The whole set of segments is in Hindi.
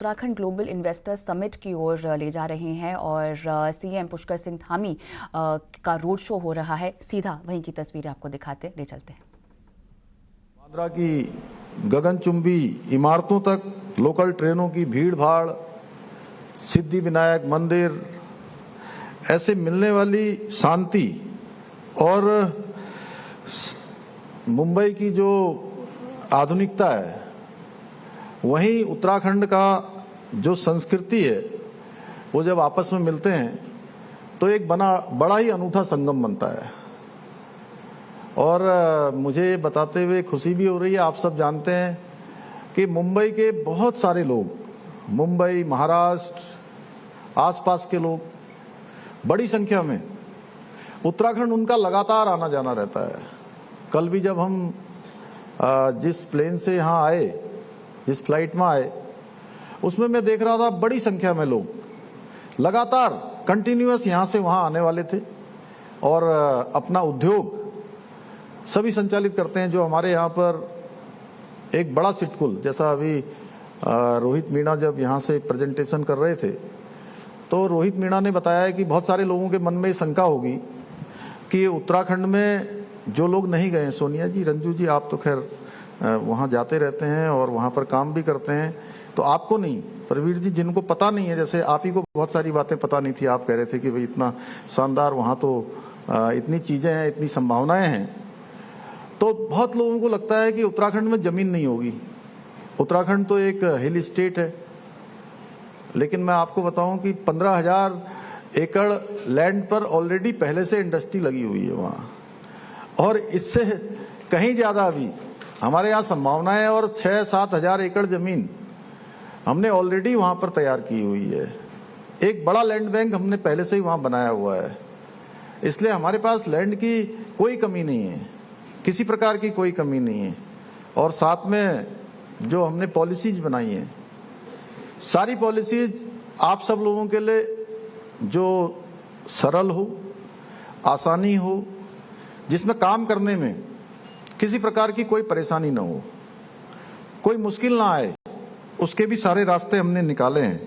उत्तराखंड ग्लोबल इन्वेस्टर समिट की ओर ले जा रहे हैं और सीएम पुष्कर सिंह धामी का रोड शो हो रहा है। सीधा वहीं की तस्वीरें आपको दिखाते ले चलते हैं। बांद्रा की गगनचुंबी इमारतों तक, लोकल ट्रेनों की भीड़ भाड़, सिद्धि विनायक मंदिर, ऐसे मिलने वाली शांति और मुंबई की जो आधुनिकता है, वहीं उत्तराखंड का जो संस्कृति है, वो जब आपस में मिलते हैं तो एक बड़ा ही अनूठा संगम बनता है। और मुझे बताते हुए खुशी भी हो रही है। आप सब जानते हैं कि मुंबई के बहुत सारे लोग, मुंबई, महाराष्ट्र, आसपास के लोग बड़ी संख्या में, उत्तराखंड उनका लगातार आना जाना रहता है। कल भी जब हम जिस प्लेन से यहाँ आए, जिस फ्लाइट में आए, उसमें मैं देख रहा था बड़ी संख्या में लोग लगातार कंटिन्यूअस यहाँ से वहाँ आने वाले थे और अपना उद्योग सभी संचालित करते हैं। जो हमारे यहाँ पर एक बड़ा सिटकुल, जैसा अभी रोहित मीणा जब यहाँ से प्रेजेंटेशन कर रहे थे, तो रोहित मीणा ने बताया है कि बहुत सारे लोगों के मन में शंका होगी कि उत्तराखंड में जो लोग नहीं गए, सोनिया जी, रंजू जी, आप तो खैर वहाँ जाते रहते हैं और वहाँ पर काम भी करते हैं, तो आपको नहीं, प्रवीर जी, जिनको पता नहीं है, जैसे आप ही को बहुत सारी बातें पता नहीं थी, आप कह रहे थे कि भाई इतना शानदार वहाँ तो इतनी चीजें हैं, इतनी संभावनाएं हैं, तो बहुत लोगों को लगता है कि उत्तराखंड में जमीन नहीं होगी। उत्तराखंड तो एक हिल स्टेट है, लेकिन मैं आपको बताऊं कि 15,000 एकड़ लैंड पर ऑलरेडी पहले से इंडस्ट्री लगी हुई है वहाँ, और इससे कहीं ज्यादा भी हमारे यहाँ संभावनाएं, और 6-7 हजार एकड़ जमीन हमने ऑलरेडी वहां पर तैयार की हुई है। एक बड़ा लैंड बैंक हमने पहले से ही वहां बनाया हुआ है, इसलिए हमारे पास लैंड की कोई कमी नहीं है, किसी प्रकार की कोई कमी नहीं है। और साथ में जो हमने पॉलिसीज बनाई हैं, सारी पॉलिसीज आप सब लोगों के लिए जो सरल हो, आसानी हो, जिसमें काम करने में किसी प्रकार की कोई परेशानी ना हो, कोई मुश्किल ना आए, उसके भी सारे रास्ते हमने निकाले हैं।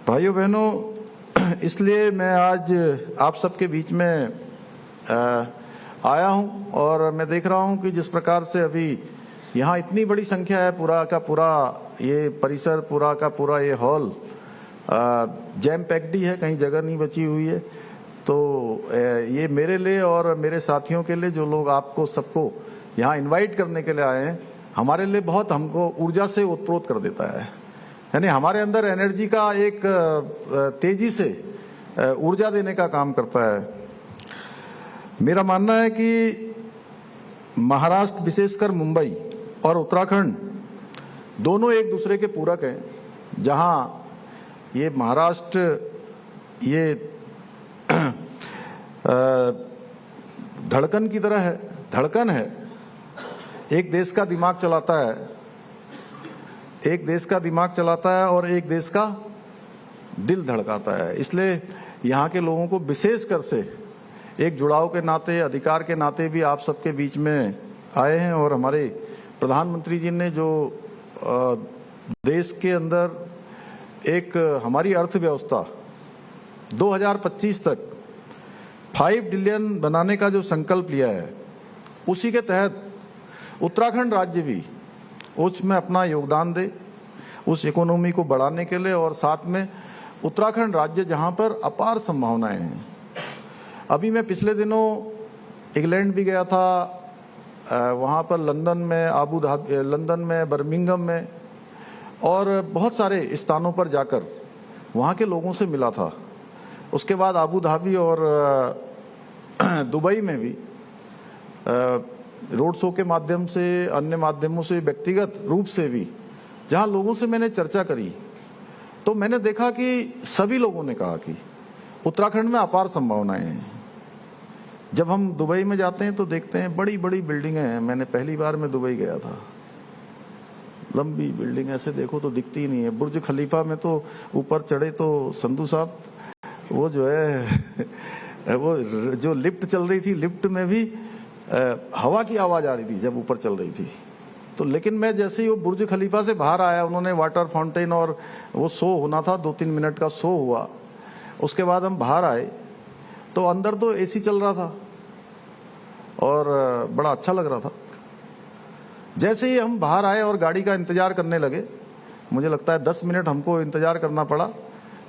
भाइयों बहनों, इसलिए मैं आज आप सबके बीच में आया हूं और मैं देख रहा हूं कि जिस प्रकार से अभी यहाँ इतनी बड़ी संख्या है, पूरा का पूरा ये परिसर, पूरा का पूरा ये हॉल जैम पैक्ड ही है, कहीं जगह नहीं बची हुई है। तो ये मेरे लिए और मेरे साथियों के लिए, जो लोग आपको सबको यहाँ इनवाइट करने के लिए आए हैं, हमारे लिए बहुत, हमको ऊर्जा से ओतप्रोत कर देता है। यानी हमारे अंदर एनर्जी का एक तेजी से ऊर्जा देने का काम करता है। मेरा मानना है कि महाराष्ट्र, विशेषकर मुंबई और उत्तराखंड दोनों एक दूसरे के पूरक हैं। जहां ये महाराष्ट्र ये धड़कन की तरह है, धड़कन है, एक देश का दिमाग चलाता है, एक देश का दिमाग चलाता है और एक देश का दिल धड़काता है। इसलिए यहाँ के लोगों को विशेषकर से एक जुड़ाव के नाते, अधिकार के नाते भी आप सबके बीच में आए हैं। और हमारे प्रधानमंत्री जी ने जो देश के अंदर एक हमारी अर्थव्यवस्था 2025 तक 5 ट्रिलियन बनाने का जो संकल्प लिया है, उसी के तहत उत्तराखंड राज्य भी उसमें अपना योगदान दे, उस इकोनॉमी को बढ़ाने के लिए। और साथ में उत्तराखंड राज्य जहां पर अपार संभावनाएं हैं। अभी मैं पिछले दिनों इंग्लैंड भी गया था, वहां पर लंदन में, लंदन में, बर्मिंघम में और बहुत सारे स्थानों पर जाकर वहां के लोगों से मिला था। उसके बाद अबू धाबी और दुबई में भी रोड शो के माध्यम से, अन्य माध्यमों से, व्यक्तिगत रूप से भी जहां लोगों से मैंने चर्चा करी, तो मैंने देखा कि सभी लोगों ने कहा कि उत्तराखंड में अपार संभावनाएं हैं। जब हम दुबई में जाते हैं तो देखते हैं बड़ी बड़ी बिल्डिंगें हैं। मैंने पहली बार में दुबई गया था, लंबी बिल्डिंग ऐसे देखो तो दिखती ही नहीं है। बुर्ज खलीफा में तो ऊपर चढ़े तो संधू साहब, वो जो है वो जो लिफ्ट चल रही थी, लिफ्ट में भी हवा की आवाज आ रही थी जब ऊपर चल रही थी। तो लेकिन मैं जैसे ही वो बुर्ज खलीफा से बाहर आया, उन्होंने वाटर फाउंटेन और वो शो होना था, 2-3 मिनट का शो हुआ, उसके बाद हम बाहर आए तो अंदर तो एसी चल रहा था और बड़ा अच्छा लग रहा था। जैसे ही हम बाहर आए और गाड़ी का इंतजार करने लगे, मुझे लगता है 10 मिनट हमको इंतजार करना पड़ा।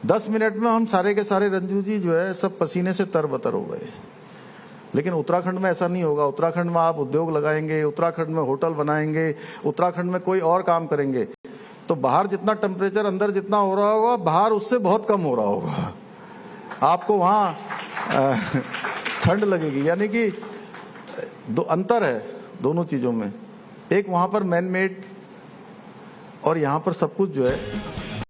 10 मिनट में हम सारे के सारे रंजू जी जो है सब पसीने से तरबतर हो गए। लेकिन उत्तराखंड में ऐसा नहीं होगा। उत्तराखंड में आप उद्योग लगाएंगे, उत्तराखंड में होटल बनाएंगे, उत्तराखंड में कोई और काम करेंगे तो बाहर जितना टेम्परेचर अंदर जितना हो रहा होगा, बाहर उससे बहुत कम हो रहा होगा। आपको वहां ठंड लगेगी। यानी कि दो अंतर है दोनों चीजों में। एक वहां पर मैन मेड और यहां पर सब कुछ जो है